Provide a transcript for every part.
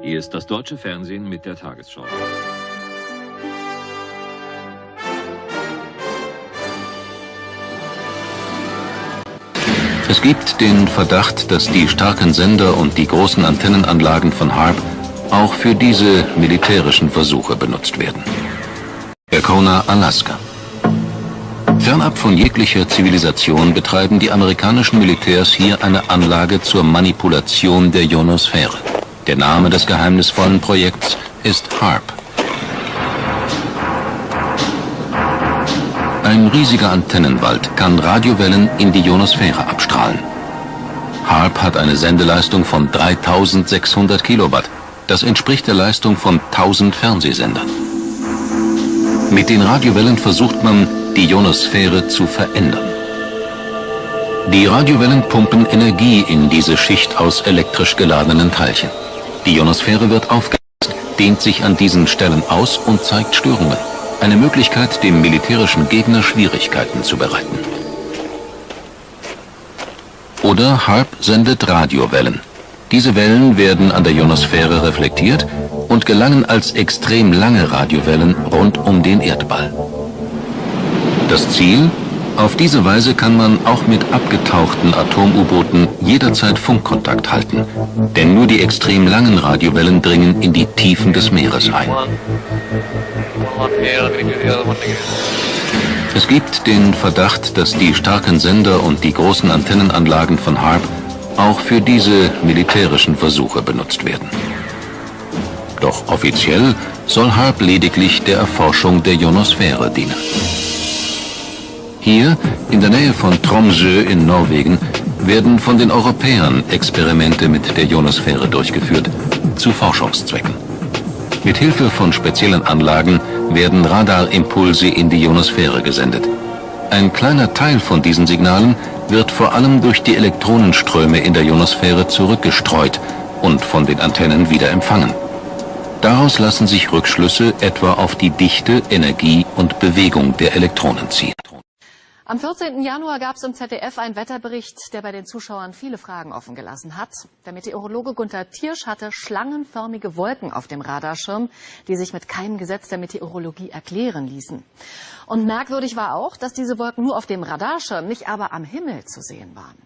Hier ist das deutsche Fernsehen mit der Tagesschau. Es gibt den Verdacht, dass die starken Sender und die großen Antennenanlagen von HAARP auch für diese militärischen Versuche benutzt werden. Kona, Alaska. Fernab von jeglicher Zivilisation betreiben die amerikanischen Militärs hier eine Anlage zur Manipulation der Ionosphäre. Der Name des geheimnisvollen Projekts ist HAARP. Ein riesiger Antennenwald kann Radiowellen in die Ionosphäre abstrahlen. HAARP hat eine Sendeleistung von 3600 Kilowatt. Das entspricht der Leistung von 1000 Fernsehsendern. Mit den Radiowellen versucht man, die Ionosphäre zu verändern. Die Radiowellen pumpen Energie in diese Schicht aus elektrisch geladenen Teilchen. Die Ionosphäre wird aufgeheizt, dehnt sich an diesen Stellen aus und zeigt Störungen. Eine Möglichkeit, dem militärischen Gegner Schwierigkeiten zu bereiten. Oder HAARP sendet Radiowellen. Diese Wellen werden an der Ionosphäre reflektiert und gelangen als extrem lange Radiowellen rund um den Erdball. Das Ziel? Auf diese Weise kann man auch mit abgetauchten Atom-U-Booten jederzeit Funkkontakt halten, denn nur die extrem langen Radiowellen dringen in die Tiefen des Meeres ein. Es gibt den Verdacht, dass die starken Sender und die großen Antennenanlagen von HAARP auch für diese militärischen Versuche benutzt werden. Doch offiziell soll HAARP lediglich der Erforschung der Ionosphäre dienen. Hier, in der Nähe von Tromsø in Norwegen, werden von den Europäern Experimente mit der Ionosphäre durchgeführt, zu Forschungszwecken. Mit Hilfe von speziellen Anlagen werden Radarimpulse in die Ionosphäre gesendet. Ein kleiner Teil von diesen Signalen wird vor allem durch die Elektronenströme in der Ionosphäre zurückgestreut und von den Antennen wieder empfangen. Daraus lassen sich Rückschlüsse etwa auf die Dichte, Energie und Bewegung der Elektronen ziehen. Am 14. Januar gab es im ZDF einen Wetterbericht, der bei den Zuschauern viele Fragen offen gelassen hat. Der Meteorologe Gunther Tiersch hatte schlangenförmige Wolken auf dem Radarschirm, die sich mit keinem Gesetz der Meteorologie erklären ließen. Und merkwürdig war auch, dass diese Wolken nur auf dem Radarschirm, nicht aber am Himmel zu sehen waren.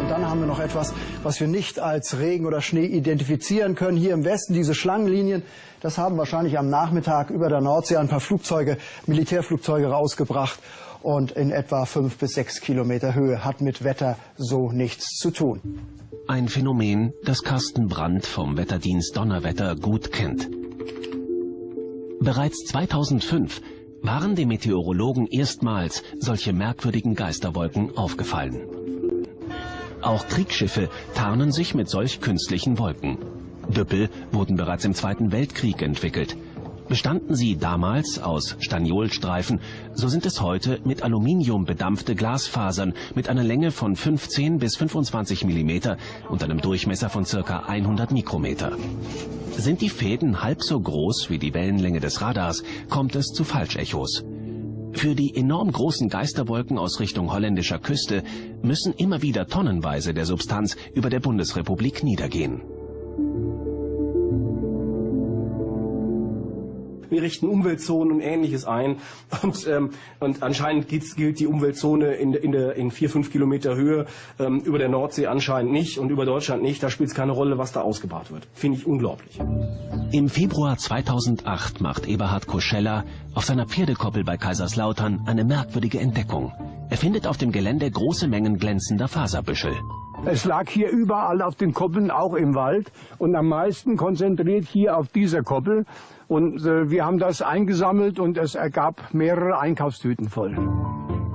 Und dann haben wir noch etwas, was wir nicht als Regen oder Schnee identifizieren können. Hier im Westen diese Schlangenlinien, das haben wahrscheinlich am Nachmittag über der Nordsee ein paar Flugzeuge, Militärflugzeuge rausgebracht. Und in etwa 5 bis 6 Kilometer Höhe, hat mit Wetter so nichts zu tun. Ein Phänomen, das Carsten Brandt vom Wetterdienst Donnerwetter gut kennt. Bereits 2005 waren den Meteorologen erstmals solche merkwürdigen Geisterwolken aufgefallen. Auch Kriegsschiffe tarnen sich mit solch künstlichen Wolken. Düppel wurden bereits im Zweiten Weltkrieg entwickelt. Bestanden sie damals aus Staniolstreifen, so sind es heute mit Aluminium bedampfte Glasfasern mit einer Länge von 15 bis 25 mm und einem Durchmesser von ca. 100 Mikrometer. Sind die Fäden halb so groß wie die Wellenlänge des Radars, kommt es zu Falschechos. Für die enorm großen Geisterwolken aus Richtung holländischer Küste müssen immer wieder tonnenweise der Substanz über der Bundesrepublik niedergehen. Wir richten Umweltzonen und Ähnliches ein und anscheinend gilt die Umweltzone in 4-5 Kilometer Höhe über der Nordsee anscheinend nicht und über Deutschland nicht. Da spielt es keine Rolle, was da ausgebaut wird. Finde ich unglaublich. Im Februar 2008 macht Eberhard Koschella auf seiner Pferdekoppel bei Kaiserslautern eine merkwürdige Entdeckung. Er findet auf dem Gelände große Mengen glänzender Faserbüschel. Es lag hier überall auf den Koppeln, auch im Wald, und am meisten konzentriert hier auf dieser Koppel. Und wir haben das eingesammelt und es ergab mehrere Einkaufstüten voll.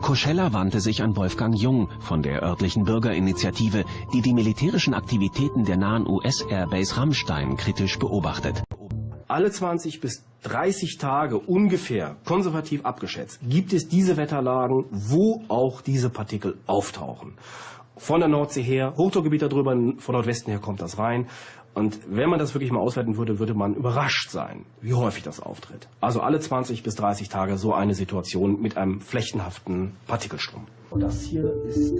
Koschella wandte sich an Wolfgang Jung von der örtlichen Bürgerinitiative, die die militärischen Aktivitäten der nahen US-Airbase Ramstein kritisch beobachtet. Alle 20 bis 30 Tage ungefähr, konservativ abgeschätzt, gibt es diese Wetterlagen, wo auch diese Partikel auftauchen. von der Nordsee her, Hochdruckgebiet darüber, von Nordwesten her kommt das rein. Und wenn man das wirklich mal auswerten würde, würde man überrascht sein, wie häufig das auftritt. Also alle 20 bis 30 Tage so eine Situation mit einem flächenhaften Partikelstrom. Und das hier ist...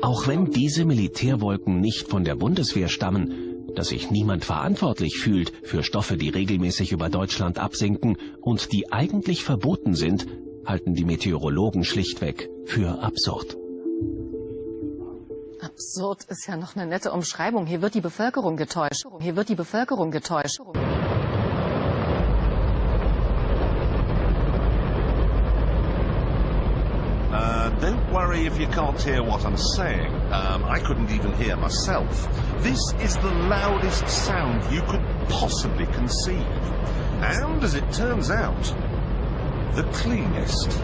Auch wenn diese Militärwolken nicht von der Bundeswehr stammen, dass sich niemand verantwortlich fühlt für Stoffe, die regelmäßig über Deutschland absinken und die eigentlich verboten sind, halten die Meteorologen schlichtweg für absurd. Absurd ist ja noch eine nette Umschreibung. Hier wird die Bevölkerung getäuscht. Hier wird die Bevölkerung getäuscht. Don't worry if you can't hear what I'm saying. I couldn't even hear myself. This is the loudest sound you could possibly conceive. And, as it turns out, the cleanest.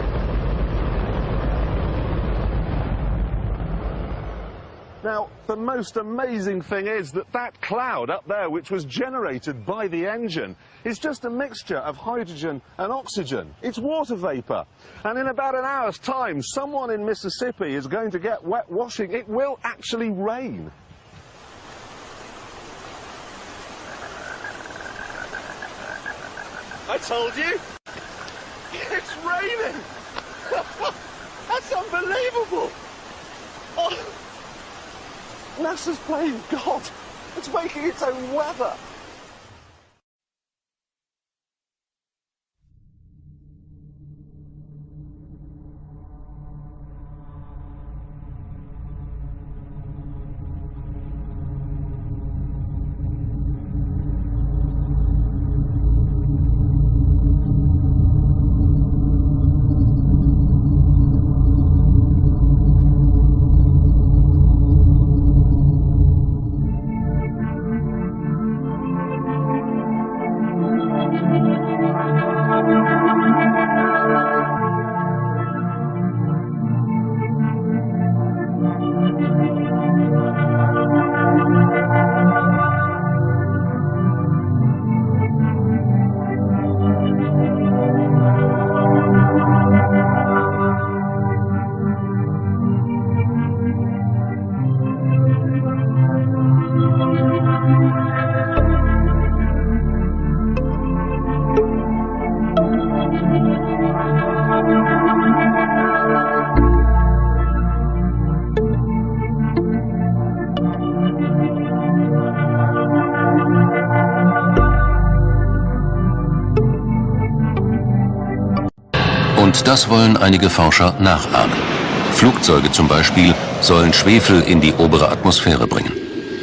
Now, the most amazing thing is that that cloud up there, which was generated by the engine, is just a mixture of hydrogen and oxygen. It's water vapor. And in about an hour's time, someone in Mississippi is going to get wet washing. It will actually rain. I told you! It's raining! That's unbelievable! Oh. NASA's playing God. It's making its own weather. Und das wollen einige Forscher nachahmen. Flugzeuge zum Beispiel sollen Schwefel in die obere Atmosphäre bringen.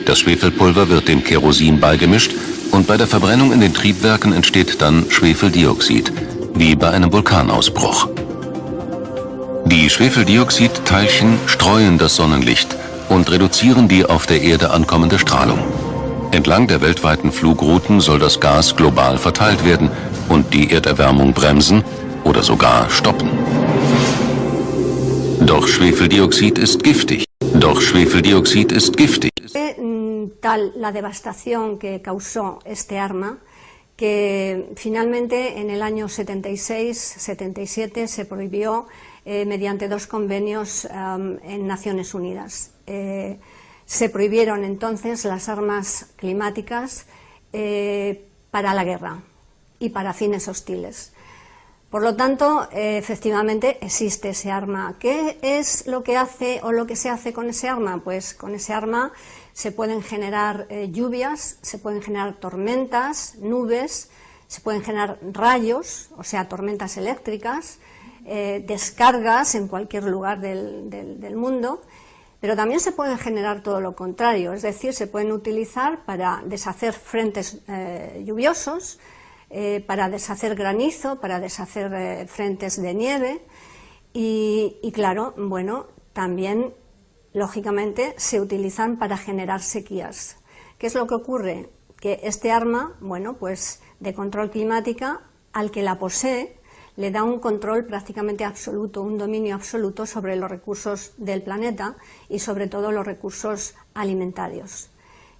Das Schwefelpulver wird dem Kerosin beigemischt und bei der Verbrennung in den Triebwerken entsteht dann Schwefeldioxid, wie bei einem Vulkanausbruch. Die Schwefeldioxidteilchen streuen das Sonnenlicht und reduzieren die auf der Erde ankommende Strahlung. Entlang der weltweiten Flugrouten soll das Gas global verteilt werden und die Erderwärmung bremsen oder sogar stoppen. Doch Schwefeldioxid ist giftig. Tal la devastación que causó este arma que finalmente en el año 76-77 se prohibió mediante dos convenios en Naciones Unidas. Se prohibieron entonces las armas climáticas para la guerra y para fines hostiles. Por lo tanto, efectivamente existe ese arma. ¿Qué es lo que hace o lo que se hace con ese arma? Pues con ese arma se pueden generar lluvias, se pueden generar tormentas, nubes, se pueden generar rayos, o sea, tormentas eléctricas, descargas en cualquier lugar del mundo, pero también se pueden generar todo lo contrario, es decir, se pueden utilizar para deshacer frentes lluviosos, para deshacer granizo, para deshacer frentes de nieve y claro, bueno, también lógicamente se utilizan para generar sequías. ¿Qué es lo que ocurre? Que este arma, bueno, pues de control climática, al que la posee, le da un control prácticamente absoluto, un dominio absoluto sobre los recursos del planeta y sobre todo los recursos alimentarios.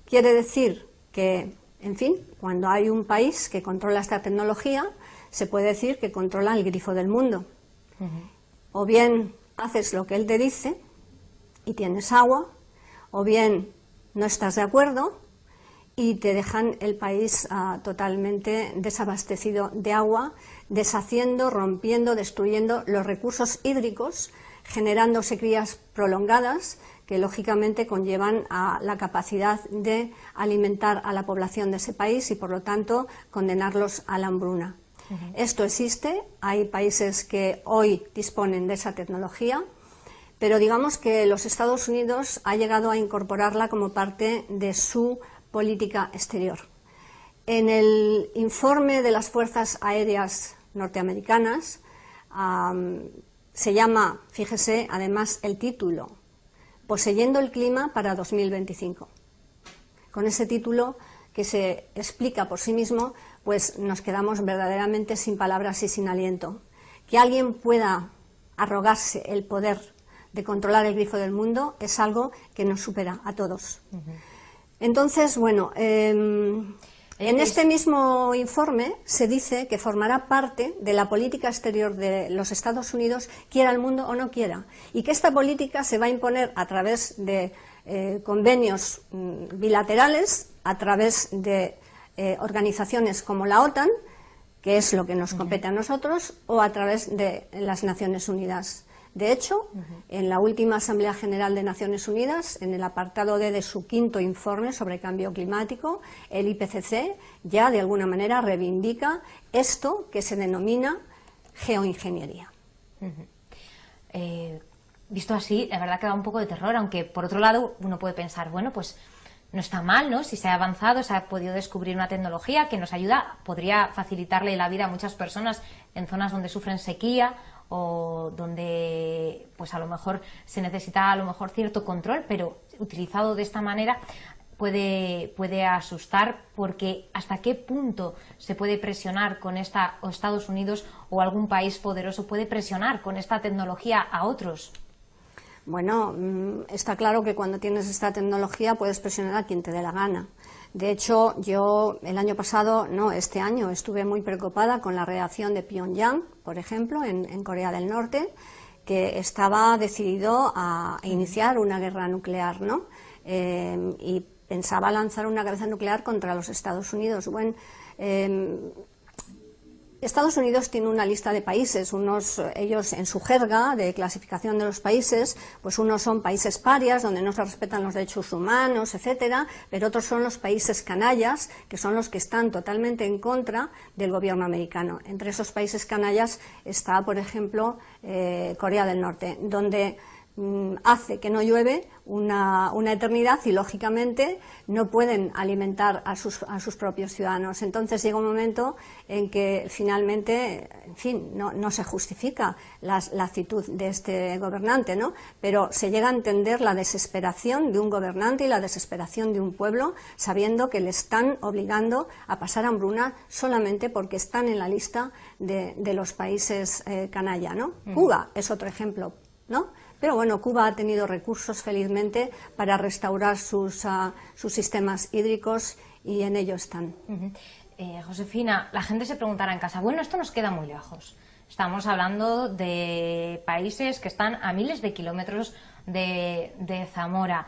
Quiere decir que, en fin, cuando hay un país que controla esta tecnología, se puede decir que controla el grifo del mundo. O bien haces lo que él te dice y tienes agua, o bien no estás de acuerdo y te dejan el país totalmente desabastecido de agua, deshaciendo, rompiendo, destruyendo los recursos hídricos, generando sequías prolongadas que lógicamente conllevan a la capacidad de alimentar a la población de ese país y por lo tanto condenarlos a la hambruna. Esto existe, hay países que hoy disponen de esa tecnología, pero digamos que los Estados Unidos ha llegado a incorporarla como parte de su política exterior. En el informe de las Fuerzas Aéreas Norteamericanas se llama, fíjese, además el título, Poseyendo el clima para 2025. Con ese título, que se explica por sí mismo, pues nos quedamos verdaderamente sin palabras y sin aliento. Que alguien pueda arrogarse el poder de controlar el grifo del mundo es algo que nos supera a todos. Entonces, bueno, en este mismo informe se dice que formará parte de la política exterior de los Estados Unidos, quiera el mundo o no quiera, y que esta política se va a imponer a través de convenios bilaterales, a través de organizaciones como la OTAN, que es lo que nos compete a nosotros, o a través de las Naciones Unidas. De hecho, en la última Asamblea General de Naciones Unidas, en el apartado D de su 5º informe sobre cambio climático, el IPCC ya de alguna manera reivindica esto que se denomina geoingeniería. Visto así, la verdad que da un poco de terror, aunque por otro lado uno puede pensar, bueno, pues no está mal, ¿no? Si se ha avanzado, se ha podido descubrir una tecnología que nos ayuda, podría facilitarle la vida a muchas personas en zonas donde sufren sequía o donde pues a lo mejor se necesita cierto control, pero utilizado de esta manera puede asustar, porque hasta qué punto se puede presionar con o Estados Unidos o algún país poderoso puede presionar con esta tecnología a otros. Bueno, está claro que cuando tienes esta tecnología puedes presionar a quien te dé la gana. De hecho, yo el año pasado, no, este año, estuve muy preocupada con la reacción de Pyongyang, por ejemplo, en Corea del Norte, que estaba decidido a iniciar una guerra nuclear, ¿no? Y pensaba lanzar una guerra nuclear contra los Estados Unidos. Bueno, Estados Unidos tiene una lista de países, ellos en su jerga de clasificación de los países, pues unos son países parias, donde no se respetan los derechos humanos, etcétera, pero otros son los países canallas, que son los que están totalmente en contra del gobierno americano. Entre esos países canallas está, por ejemplo, Corea del Norte, donde hace que no llueve una eternidad y lógicamente no pueden alimentar a sus propios ciudadanos. Entonces llega un momento en que finalmente, en fin, no se justifica la actitud de este gobernante, ¿no? Pero se llega a entender la desesperación de un gobernante y la desesperación de un pueblo, sabiendo que le están obligando a pasar hambruna solamente porque están en la lista de los países canalla, ¿no? Cuba es otro ejemplo, ¿no? Pero bueno, Cuba ha tenido recursos, felizmente, para restaurar sus sistemas hídricos y en ello están. Josefina, la gente se preguntará en casa, bueno, esto nos queda muy lejos. Estamos hablando de países que están a miles de kilómetros de Zamora,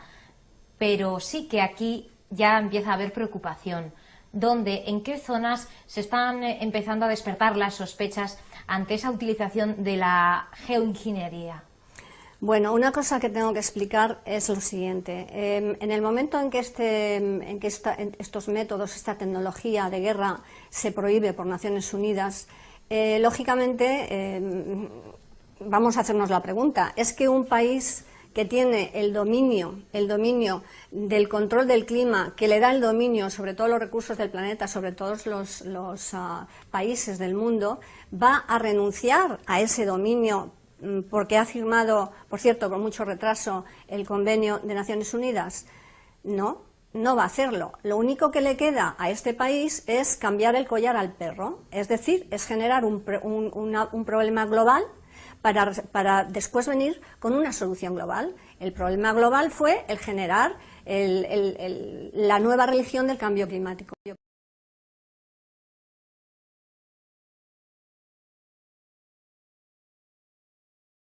pero sí que aquí ya empieza a haber preocupación. ¿Dónde, en qué zonas se están empezando a despertar las sospechas ante esa utilización de la geoingeniería? Bueno, una cosa que tengo que explicar es lo siguiente. En el momento en que estos métodos, esta tecnología de guerra se prohíbe por Naciones Unidas, lógicamente vamos a hacernos la pregunta, ¿es que un país que tiene el dominio del control del clima, que le da el dominio sobre todos los recursos del planeta, sobre todos los países del mundo, va a renunciar a ese dominio porque ha firmado, por cierto, con mucho retraso, el convenio de Naciones Unidas? No va a hacerlo. Lo único que le queda a este país es cambiar el collar al perro, es decir, es generar un problema global para después venir con una solución global. El problema global fue el generar la nueva religión del cambio climático.